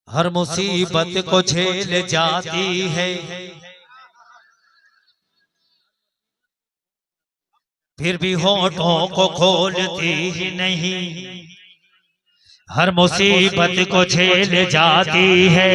हर मुसीबत को झेल जाती है, फिर भी होठों को खोलती ही नहीं। हर मुसीबत को झेल जाती है,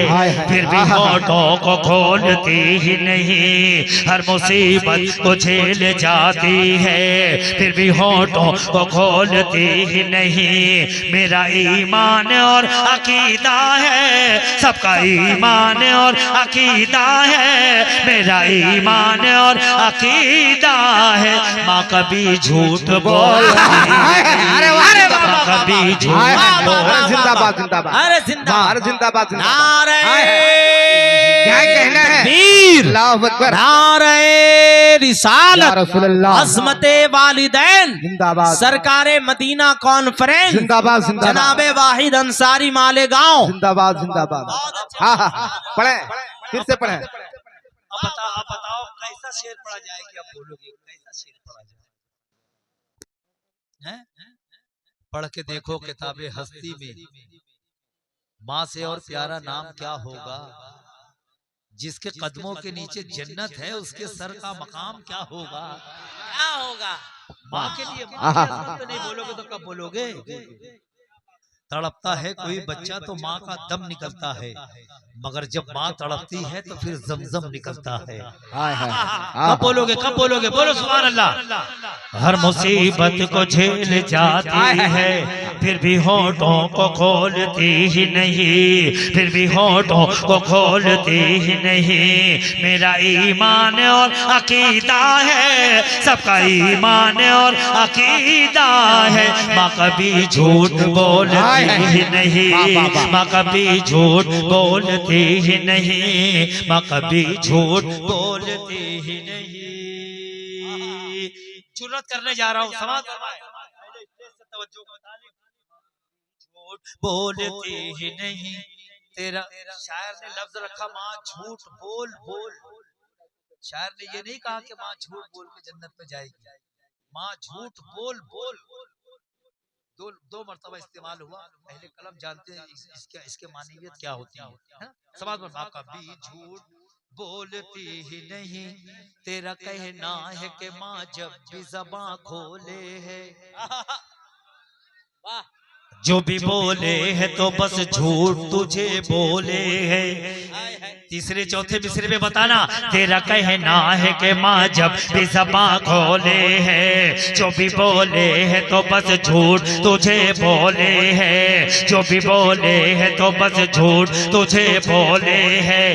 फिर भी होठों को खोलती ही नहीं। हर मुसीबत को झेल जाती है, फिर भी होठों को खोलती ही नहीं। मेरा ईमान और अकीदा है, सबका ईमान और अकीदा है। मेरा ईमान और अकीदा है। माँ कभी झूठ बोलती, कभी झूठ जिंदाबाद जिंदाबाद, अरे जिंदाबाद, अरे जिंदाबाद, नारे क्या कहना है? तकबीर, अल्लाहु अकबर, नारे रिसालत, रसूलुल्लाह, अज़मते वालिदैन, जिंदाबाद, सरकारे मदीना कॉन्फ्रेंस, जिंदाबाद जिंदाबाद, जनाबे वाहिद अंसारी मालेगांव, जिंदाबाद जिंदाबाद। हाँ हाँ पढ़े, फिर से पढ़े। अब बताओ कैसा शेर पढ़ा जाए कि आप बोलोगे कैसा शेर पढ़ा जाए? हैं? पढ़ के देखो किताबे हस्ती में, माँ से और प्यारा नाम क्या होगा? जिसके कदमों के नीचे जन्नत है, उसके सर का मकाम क्या होगा? क्या होगा? माँ के लिए माँ के तो नहीं बोलोगे तो कब बोलोगे? तड़पता है कोई बच्चा तो माँ का दम निकलता है, मगर जब माँ तड़पती है तो फिर जमजम निकलता है। कब बोलोगे कब बोलोगे? बोलो सुभान अल्लाह। हर मुसीबत को झेल जाती है, फिर भी होठों को खोलती ही नहीं। फिर भी होठों को खोलती ही नहीं। मेरा ईमान और अकीदा है, सबका ईमान और अकीदा है। माँ कभी झूठ बोलती ही नहीं, माँ कभी झूठ बोलती ही नहीं, माँ कभी झूठ बोलती ही नहीं। जुर्रत करने जा रहा हूँ, समाज झूठ बोलती ही नहीं। तेरा शायर ने लफ्ज रखा माँ झूठ बोल बोल। शायर ने ये नहीं कहा कि माँ झूठ बोल के जन्नत में जाएगी, माँ झूठ बोल बोल। दो मर्तबा इस्तेमाल हुआ। पहले कलम जानते हैं इसके मानीवियत क्या होती है? समाज में माँ कभी झूठ बोलती ही नहीं। तेरा कहना है कि माँ जब भी ज़बां खोले है, वाह, जो भी बोले है तो बस झूठ तुझे बोले है। तीसरे चौथे मिसरे में बताना, तेरा कहना है कि माँ जब भी ज़बां खोले है, जो भी बोले है तो बस झूठ तुझे बोले है। जो भी बोले है तो बस झूठ तुझे बोले है।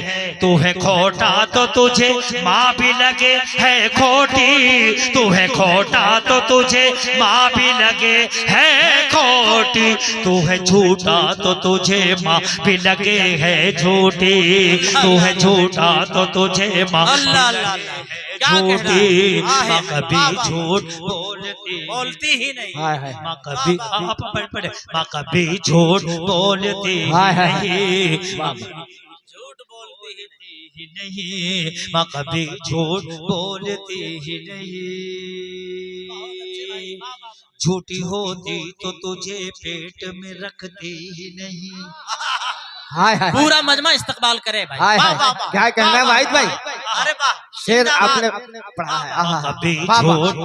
तू है खोटा तो तुझे माँ भी लगे है खोटी, तू है खोटा तो तुझे माँ भी लगे है खोटी। तू है झूठा तो तुझे माँ भी लगे है झूठी, तू है झूठा तो तुझे माँ झूठी। माँ कभी झूठ बोलती ही नहीं, माँ कभी माँ कभी झूठ बोलती नहीं, झूठ बोलती ही नहीं, माँ कभी झूठ बोलती ही नहीं। झूठी होती तो तुझे पेट में रखती ही नहीं। पूरा मजमा इस्तकबाल करे भाई। क्या कहना है वाहिद भाई? अरे वाह, शेर आपने पढ़ा है। कभी झूठ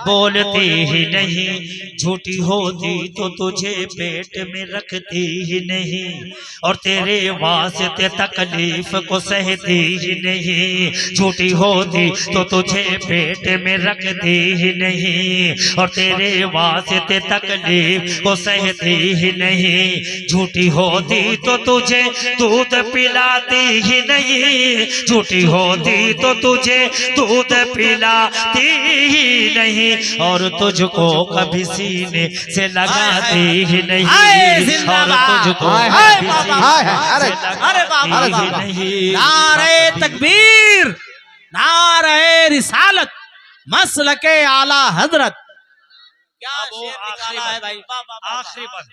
बोलती ही नहीं। झूठी होती तो तुझे पेट में रखती ही नहीं, और तेरे वास्ते तकलीफ को सहती ही नहीं। झूठी होती तो तुझे पेट में रखती ही नहीं, और तेरे वास्ते तकलीफ को सहती ही नहीं। झूठी होती तो तुझे दूध पिलाती ही नहीं, झूठी होती तो तुझे दूध पिलाती ही नहीं, और तुझको कभी सीने से लगाती ही नहीं, और तुझको कभी नहीं। नारे तकबीर, नारे रिसालत, मसलके आला हजरत। क्या शेर निकाला है भाई? आखिरी बंद,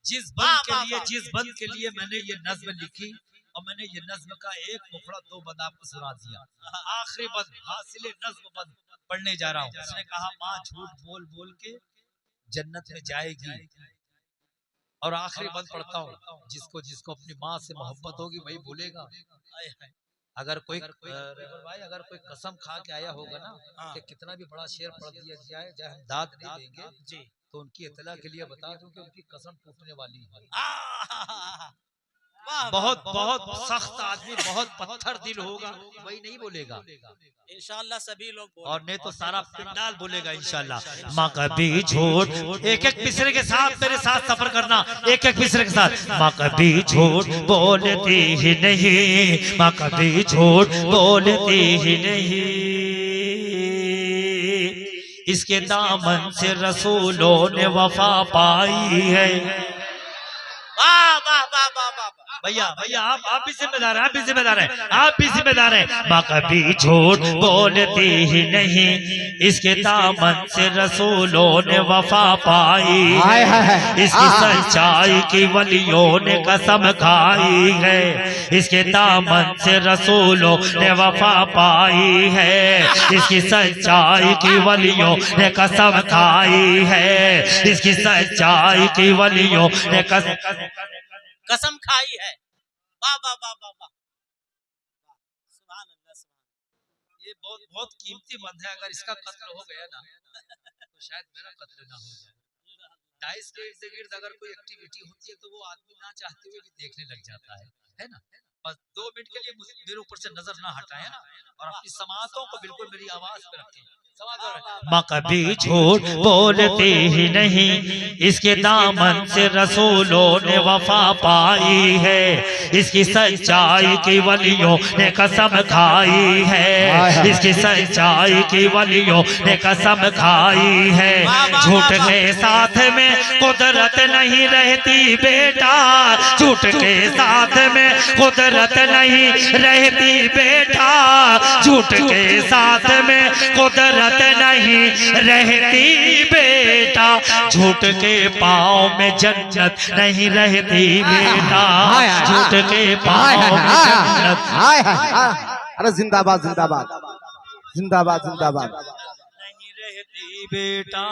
जिस बंद के लिए मैंने ये नज्म लिखी, और मैंने ये नज्म का एक मुखड़ा दो बंद आपको सुना दिया। आखिरी बंद, हासिल नज्म बंद पढ़ने जा रहा हूँ। उसने कहा माँ झूठ बोल बोल के जन्नत में जाएगी, और आखिरी बंद पढ़ता हूँ, जिसको जिसको अपनी माँ से मोहब्बत होगी वही बोलेगा। अगर कोई भाई अगर कोई कसम खा के आया होगा ना कि कितना भी बड़ा शेर पढ़ दिया जाए चाहे हम दाद नहीं देंगे जी, तो उनकी इत्तला के लिए बता दूं कि उनकी कसम टूटने वाली है। बहुत बहुत सख्त आदमी, बहुत पत्थर दिल होगा, वही नहीं बोलेगा इंशाल्लाह सभी लोग और नहीं तो सारा पिंडाल बोलेगा इंशाल्लाह। माँ कभी झूठ, एक एक मिसरे के साथ मेरे साथ सफर करना, एक एक मिसरे के साथ। माँ कभी झूठ बोलती ही नहीं, माँ कभी झूठ बोलती ही नहीं, इसके दामन से रसूलों ने वफा पाई है। वाह वाह वाह वाह वाह। भैया भैया आप भी जिम्मेदार हैं, आप भी जिम्मेदार हैं, आप भी जिम्मेदार हैं। माँ कभी झूठ बोलती ही नहीं, इसके दामन से रसूलों ने वफा पाई है, इसकी सच्चाई की वलियों ने कसम खाई है, इसके दामन से रसूलों ने वफा पाई है, इसकी सच्चाई की वलियों ने कसम खाई है, इसकी सच्चाई की वलियों ने कसम खाई है। वाह वाह वाह वाह वाह, सुभान अल्लाह सुभान। ये बहुत बहुत कीमती बंद है, अगर इसका कत्ल हो गया ना तो शायद मेरा कत्ल ना हो जाए। डाइस के इर्द गिर्द अगर कोई एक्टिविटी होती है तो वो आदमी ना चाहते हुए भी देखने लग जाता है ना। बस 2 मिनट के लिए मेरे ऊपर से नजर ना हटाए ना, और अपनी समातों को बिल्कुल मेरी आवाज पे रखें। माँ कभी झूठ बोलती ही नहीं, इसके दामन से रसूलों ने वफा पाई है, इसकी सच्चाई की वलियों ने कसम खाई है, इसकी सच्चाई की वलियों ने कसम खाई है। झूठ के साथ में कुदरत नहीं रहती बेटा, झूठ के साथ में कुदरत नहीं रहती बेटा, झूठ के साथ में कुदरत नहीं रहती बेटा, झूठ के पाँव में जन्नत नहीं रहती बेटा, झूठ के पाँव में जन्नत। अरे जिंदाबाद जिंदाबाद जिंदाबाद जिंदाबाद। नहीं रहती बेटा,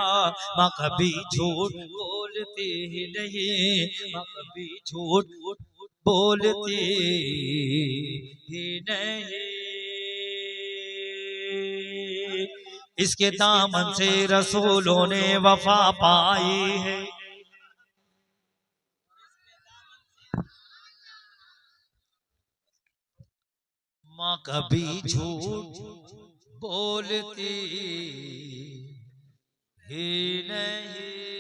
माँ कभी झूठ बोलती ही नहीं, माँ कभी झूठ बोलती ही नहीं, इसके दामन से रसूलों ने वफा पाई है। माँ कभी झूठ बोलती ही नहीं।